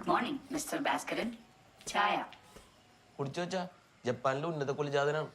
Good morning, Mr. Bhaskaran. ചായ കുടിച്ചു വെച്ചാ ജപ്പാനിലെ ഉന്നത കുലജാതനാണ്.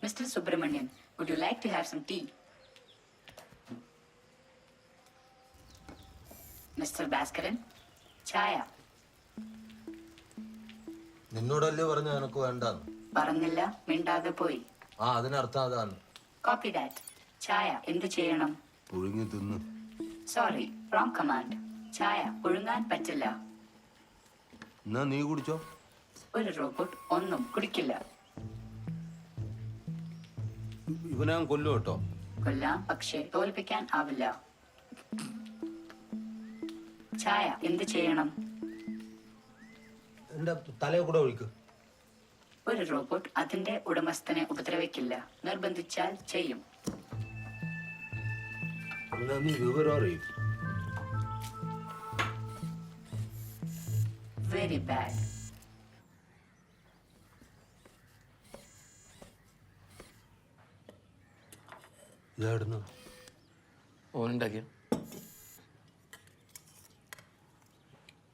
Mr. Subramanian, would you like to have some tea? Mr. Bhaskaran, ചായ നിന്നോടല്ലേ പറഞ്ഞ എനക്ക് വേണ്ടാന്ന്? പറഞ്ഞില്ല, മിണ്ടാതെ പോയി. അതിനർത്ഥം അതാണ്. Copy that. ചായ എന്ത് ചെയ്യണം? പുഴുങ്ങി തിന്ന്. Sorry, wrong command. ചായ പുഴുങ്ങാൻ പറ്റില്ല. എന്നാ നീ കുടിച്ചോ. ഒരു റോബോട്ട് ഒന്നും കുടിക്കില്ല. ഇവനെ ഞാൻ കൊല്ലു കേട്ടോ. കൊല്ലാം, പക്ഷേ തോൽപ്പിക്കാൻ ആവില്ല. ചായ എന്ത് ചെയ്യണം? എന്റെ തലയെ കൂടെ ഒഴിക്ക്. ഒരു റോബോട്ട് അതിന്റെ ഉടമസ്ഥനെ ഉപദ്രവിക്കില്ല. നിർബന്ധിച്ചാൽ ചെയ്യും. എന്നാ നീ വിവരം അറിയും. Very bad. ഇതായിരുന്നു ഓനുണ്ടാക്കിയ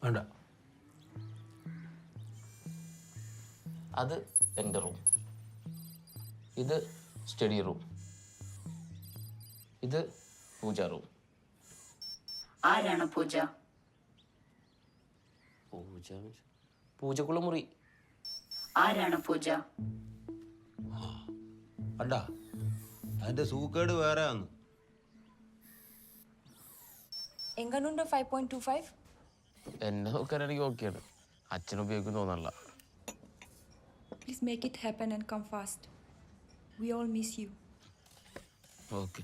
വേണ്ട. അത് എൻ്റെ റൂം, ഇത് സ്റ്റഡി റൂം, ഇത് പൂജ റൂം. ആരാണ് പൂജ? പൂജക്കുള്ള മുറി. ആരാണ് പൂജ? അണ്ട അതിന്റെ സൂക്കേട് വേറെ ആണ്. എങ്ങനുണ്ട് 5.25? എന്നെ നോക്കാനാണെങ്കിൽ ഓക്കെയാണ്. അച്ഛനുപയോഗിക്കും തോന്നല്ല. Please make it happen and come fast. We all miss you. Okay.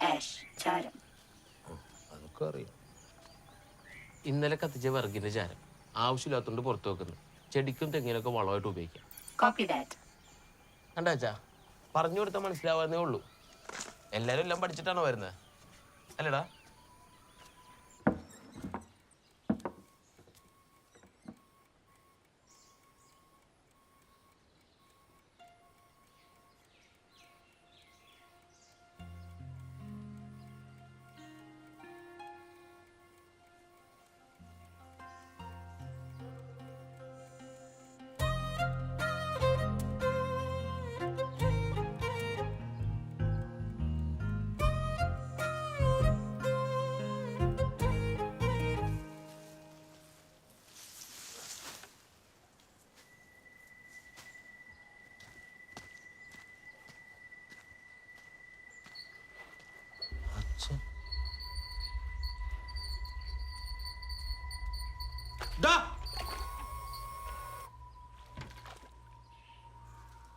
Ash, ചാരം. അതൊക്കെ അറിയാം. ഇന്നലെ കത്തിച്ച വിറകിന്റെ ചാരം ആവശ്യമില്ലാത്തോണ്ട് പുറത്തു വെക്കുന്നു. ചെടിക്കും തെങ്ങിനൊക്കെ വളമായിട്ട് ഉപയോഗിക്കാം. Copy that. കണ്ടാച്ചാ, പറഞ്ഞു കൊടുത്താൽ മനസ്സിലാവാന്നേ ഉള്ളൂ. എല്ലാരും എല്ലാം പഠിച്ചിട്ടാണോ വരുന്നത്? അല്ലടാ.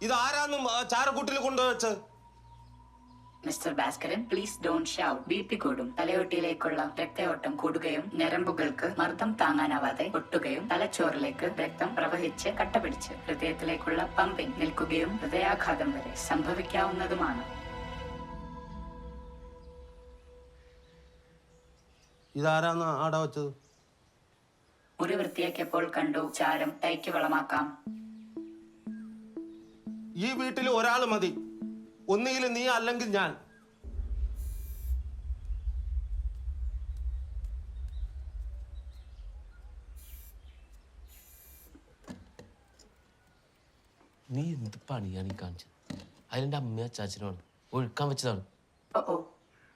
ഇതാരാന്നും ചാരക്കൂട്ടിൽ കൊണ്ടുവച്ചത്? Mister Bhaskaran, please don't shout. BP കൂടും. തലയോട്ടിയിലേക്കുള്ള രക്തയോട്ടം കൂടുകയും ഞരമ്പുകൾക്ക് മർദ്ദം താങ്ങാനാവാതെ പൊട്ടുകയും തലച്ചോറിലേക്ക് രക്തം പ്രവഹിച്ച് കട്ടപിടിച്ച് ഹൃദയത്തിലേക്കുള്ള പമ്പിംഗ് നിൽക്കുകയും ഹൃദയാഘാതം വരെ സംഭവിക്കാവുന്നതുമാണ്. ഇതാരാന്ന് ആടെ വെച്ചത്? മുറി വൃത്തിയാക്കിയപ്പോൾ കണ്ടു. ചാരം തൈക്ക് വളമാക്കാം. ഈ വീട്ടിൽ ഒരാൾ മതി. ഒന്നുകിൽ നീ അല്ലെങ്കിൽ ഞാൻ. നീ എന്ത് പണിയാണ് ഈ കാണിച്ചത്? അതിലെന്റെ അമ്മയും അച്ചാച്ചനുമാണ്. ഒഴുക്കാൻ വെച്ചതാണ്. ഓ,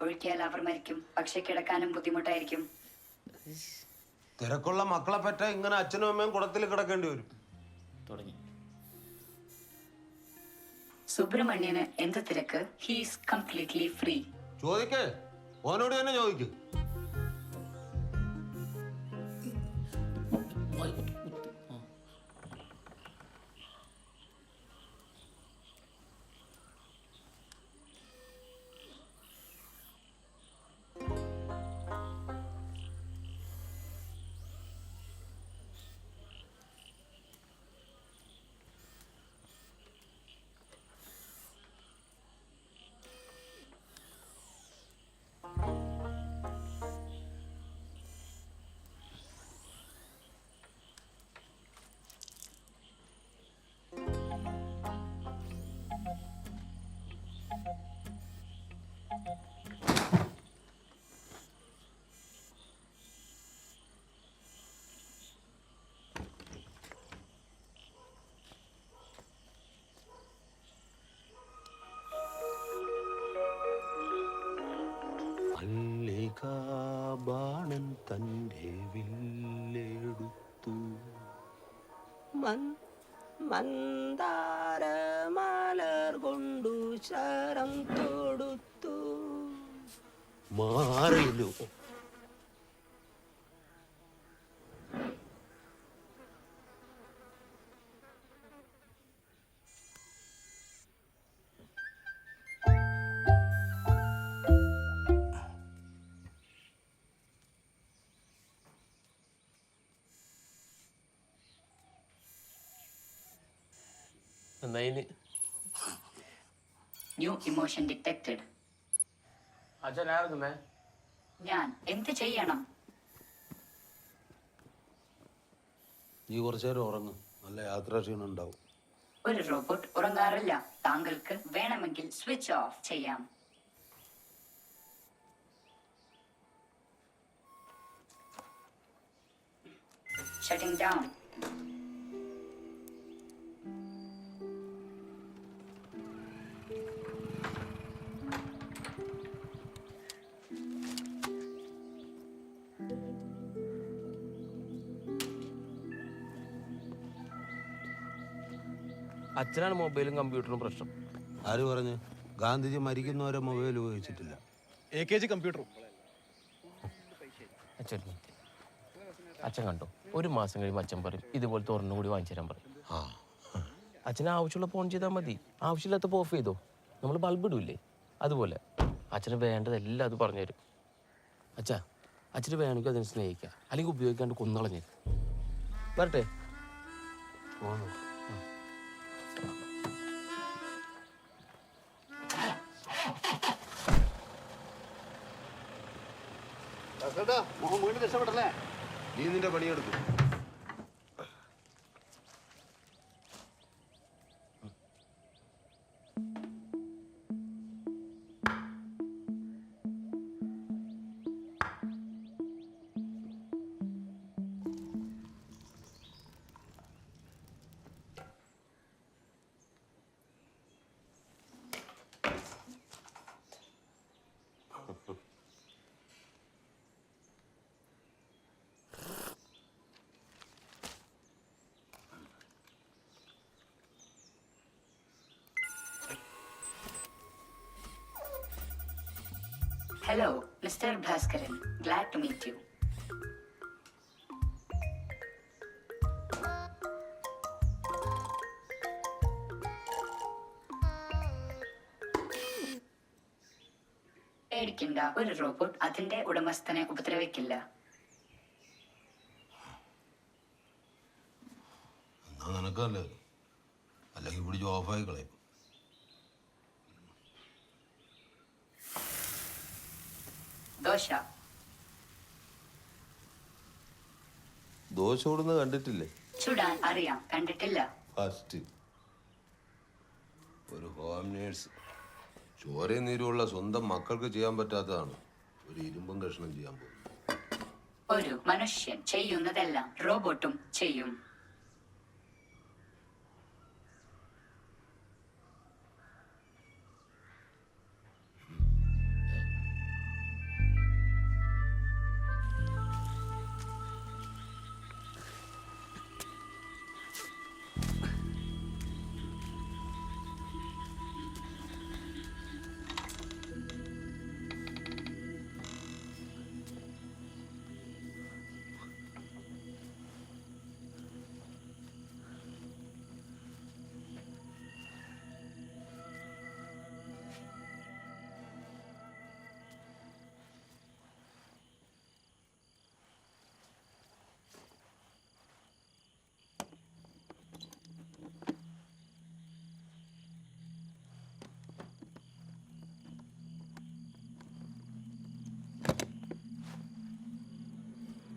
ഒഴുക്കിയാൽ അവർ മരിക്കും. പക്ഷെ കിടക്കാനും ബുദ്ധിമുട്ടായിരിക്കും. തിരക്കുള്ള മക്കളെ പറ്റ ഇങ്ങനെ അച്ഛനും അമ്മയും കുടത്തിൽ കിടക്കേണ്ടി വരും. തുടങ്ങി. സുബ്രഹ്മണ്യന് എന്ത് തിരക്ക്? He's completely free. ചോദിക്കേ, ഓനോട് തന്നെ ചോദിക്കും. മല്ലികാബാണൻ തൻ്റെ വില്ലെടുത്തു മന്ദാരമലർ കൊണ്ടു ശരം തൊടുത്തു മാറിലു. എന്നായിന് ന്യൂ ഇമോഷൻ ഡിറ്റക്റ്റഡ്. അച്ഛൻ ആർക്കുന്നേ? ഞാൻ എന്ത് ചെയ്യണം? നീ കുറച്ചു നേരം ഉറങ്ങും, നല്ല യാത്രാക്ഷീണം ഉണ്ടാവും. ഒരു റോബോട്ട് ഉറങ്ങാറില്ല. താങ്കൾക്ക് വേണമെങ്കിൽ സ്വിച്ച് ഓഫ് ചെയ്യാം. Shooting down. അച്ഛനാണ് മൊബൈലും കമ്പ്യൂട്ടറും പ്രശ്നം. ആര് പറഞ്ഞു? ഗാന്ധിജി മരിക്കുന്നവരെ മൊബൈൽ ഉപയോഗിച്ചിട്ടില്ല. AKG കമ്പ്യൂട്ടറും. അച്ഛൻ കണ്ടോ, ഒരു മാസം കഴിയുമ്പോൾ അച്ഛൻ പറയും ഇതുപോലത്തെ ഒരെണ്ണം കൂടി വാങ്ങിച്ചു തരാൻ പറയും. അച്ഛന് ആവശ്യമുള്ള ഫോൺ ചെയ്താൽ മതി, ആവശ്യമില്ലാത്തപ്പോൾ ഓഫ് ചെയ്തോ. നമ്മൾ ബൾബ് ഇടൂല്ലേ, അതുപോലെ അച്ഛന് വേണ്ടതെല്ലാം അത് പറഞ്ഞു തരും. അച്ഛാ, അച്ഛന് വേണമെങ്കിൽ അതിനെ സ്നേഹിക്കുക, അല്ലെങ്കിൽ ഉപയോഗിക്കാണ്ട് കൊന്നളഞ്ഞ്. വരട്ടെ. നീ നിന്റെ പണിയെടുക്കും. Hello, Mr. Bhaskaran. Glad to meet you. പേടിക്കണ്ട, ഒരു റോബോട്ട് അതിന്റെ ഉടമസ്ഥനെ ഉപദ്രവിക്കില്ല. എന്നാ നിനക്കല്ലേ, അല്ലെങ്കിൽ പിടിച്ച് ഓഫായി കളയും. ദോശ. ദോശ ഓടുന്ന കണ്ടിട്ടില്ലേ? ചുടാൻ അറിയാം, കണ്ടിട്ടില്ല. ഫസ്റ്റ് ഒരു ഹോം നേഴ്സ് ചോരയും നീരുമുള്ള സ്വന്തം മക്കൾക്ക് ചെയ്യാൻ പറ്റാത്തതാണ് ഒരു ഇരുമ്പും കഷ്ണം ചെയ്യാൻ പോകുന്നത്. ഒരു മനുഷ്യൻ ചെയ്യുന്നതെല്ലാം റോബോട്ടും ചെയ്യും.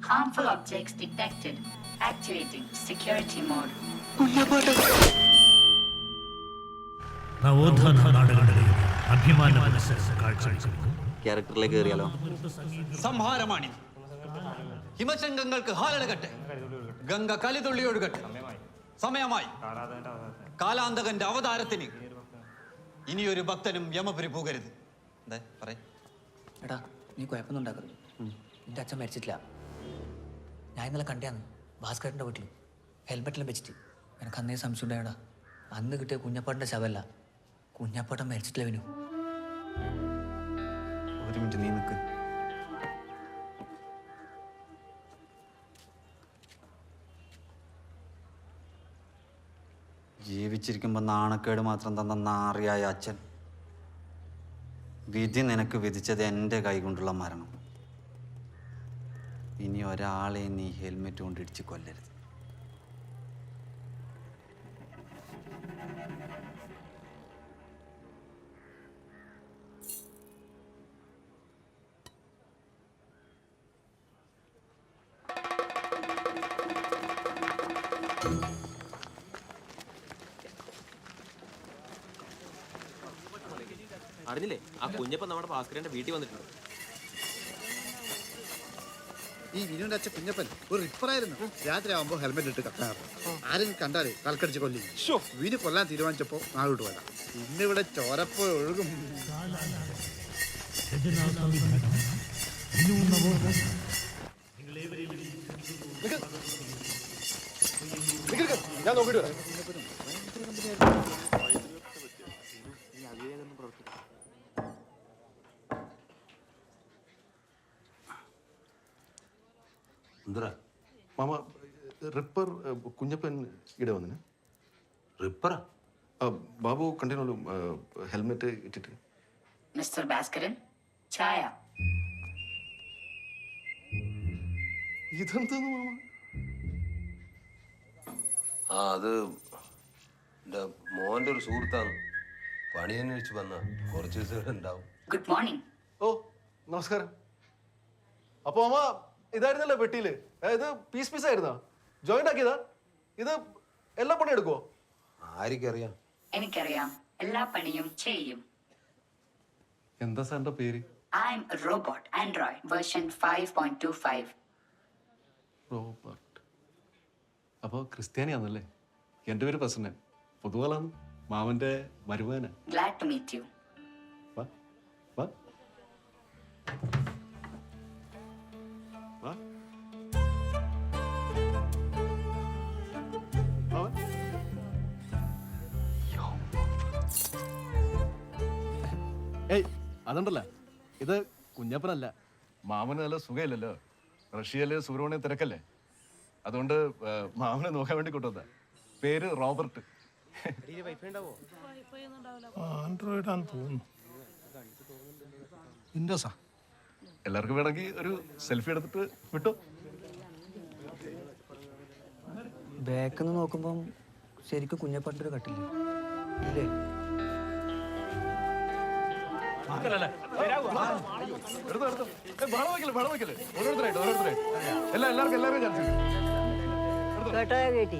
Harmful objects detected. Activating security mode. നവോത്ഥാന നാടുകളിലെ അഭിമാന മനസ്സ് കാഴ്ചവെക്കുന്നു. ക്യാരക്ടറിലേക്ക് കയറിയാലോ? സംഹാരമാണി. ഹിമശങ്കങ്ങൾക്ക് ഹാലടകട്ടെ, ഗംഗ കലിതുള്ളിയൊഴുകട്ടെ. സമയമായി. കാലാന്തകന്റെ അവതാരത്തിന് ഇനിയൊരു ഭക്തനും യമപുരി പോകരുത്. എടാ, നീ കുഴപ്പമൊന്നും ഉണ്ടാക്കരുത്. എൻ്റെ അച്ഛൻ മരിച്ചിട്ടില്ല. ഞാൻ ഇന്നലെ കണ്ടാന്ന് ഭാസ്കരൻ്റെ വീട്ടിൽ ഹെൽമെറ്റിലും വെച്ചിട്ട്. എനിക്ക് അന്നേ സംശയം ഉണ്ടായടാ. അന്ന് കിട്ടിയ കുഞ്ഞപ്പാട്ടിൻ്റെ ശവല്ല, കുഞ്ഞപ്പാട്ടൻ മരിച്ചിട്ടില്ല. വിനു, ഒരു മിനിറ്റ് നീ നിൽക്ക്. ജീവിച്ചിരിക്കുമ്പോൾ നാണക്കേട് മാത്രം തന്ന നാറിയായ അച്ഛൻ, വിധി നിനക്ക് വിധിച്ചത് എൻ്റെ കൈകൊണ്ടുള്ള മരണം. ഇനി ഒരാളെ നീ ഹെൽമെറ്റ് കൊണ്ട് ഇടിച്ച് കൊല്ലരുത്. അറിഞ്ഞില്ലേ, ആ കുഞ്ഞപ്പൻ നമ്മുടെ ഭാസ്കരന്റെ വീട്ടിൽ വന്നിട്ടുണ്ട്. ഈ വിനുവിന്റെ അച്ഛൻ കുഞ്ഞപ്പൻ ഒരു റിപ്പറായിരുന്നു. രാത്രി ആവുമ്പോ ഹെൽമെറ്റ് ഇട്ട് കത്താറ്. ആരും കണ്ടാലേ തലക്കടിച്ച് കൊല്ലി. വിനു കൊല്ലാൻ തീരുമാനിച്ചപ്പോ നാളോട്ട് പോയതാ. ഇന്നിവിടെ ചോരപ്പോ ഒഴുകും. ഞാൻ നോക്കിട്ട് വരാം. എന്തരാ മാമ, റിപ്പർ കുഞ്ഞപ്പൻ ഇവിടെ വന്നിന്. റിപ്പറാ? ബാബു കണ്ടിനോളൂ ഹെൽമെറ്റ് ഇട്ടിട്ട്. മിസ്റ്റർ ഭാസ്കരൻ, ചായ. ഇതെന്താന്ന് മാമ? ആ, അത് എൻ്റെ മോൻ്റെ ഒരു സുഹൃത്താണ്. പണി അന്വേഷിച്ച് വന്ന കുറച്ച് ദിവസം ഇവിടെ ഉണ്ടാവും. Good morning. ഓ, നമസ്കാരം. അപ്പൊ മാമ ഇതായിരുന്നല്ലോ പെട്ടിയില്. ഇത് പീസ് ആയിരുന്നാ? ജോയിന്റ് ആക്കിയതാ? ഇത് എല്ലാ പണി എടുക്കുവോ? ആർക്കറിയാം? എനിക്കറിയാം, എല്ലാ പണിയും ചെയ്യും. എന്താ സാറിന്റെ പേര്? I am a robot, Android, version 5.25. Robert. അപ്പൊ ക്രിസ്ത്യാനിയാന്നല്ലേ? എന്റെ പേര് പ്രസന്നൻ. പൊതുവാളാണ്. മാമന്റെ മരുമകനാ. Glad to meet you. വാ വാ വാ. ഏയ്, അതുണ്ടല്ല, ഇത് കുഞ്ഞപ്പനല്ല. മാമന് നല്ല സുഖമില്ലല്ലോ. റഷ്യയില് സുബ്രഹ്മണ്യം തിരക്കല്ലേ. അതുകൊണ്ട് മാമനെ നോക്കാൻ വേണ്ടി കൊണ്ടുവന്ന. പേര് റോബർട്ട്. ആൻഡ്രോയിഡ് ആണെന്ന് തോന്നുന്നു. വിൻഡോസാ. എല്ലാവർക്കും വേണമെങ്കിൽ ഒരു സെൽഫി എടുത്തിട്ട് വിട്ടു. ബാക്കിൽ നിന്ന് നോക്കുമ്പം ശരിക്കും കുഞ്ഞപ്പാട്ടിൻ്റെ ഒരു കട്ടില്ലേ ഇല്ലേ? ഓരോരുത്തരായിട്ട് എല്ലാവർക്കും ചാൻസ്. കേട്ടോ കേട്ടി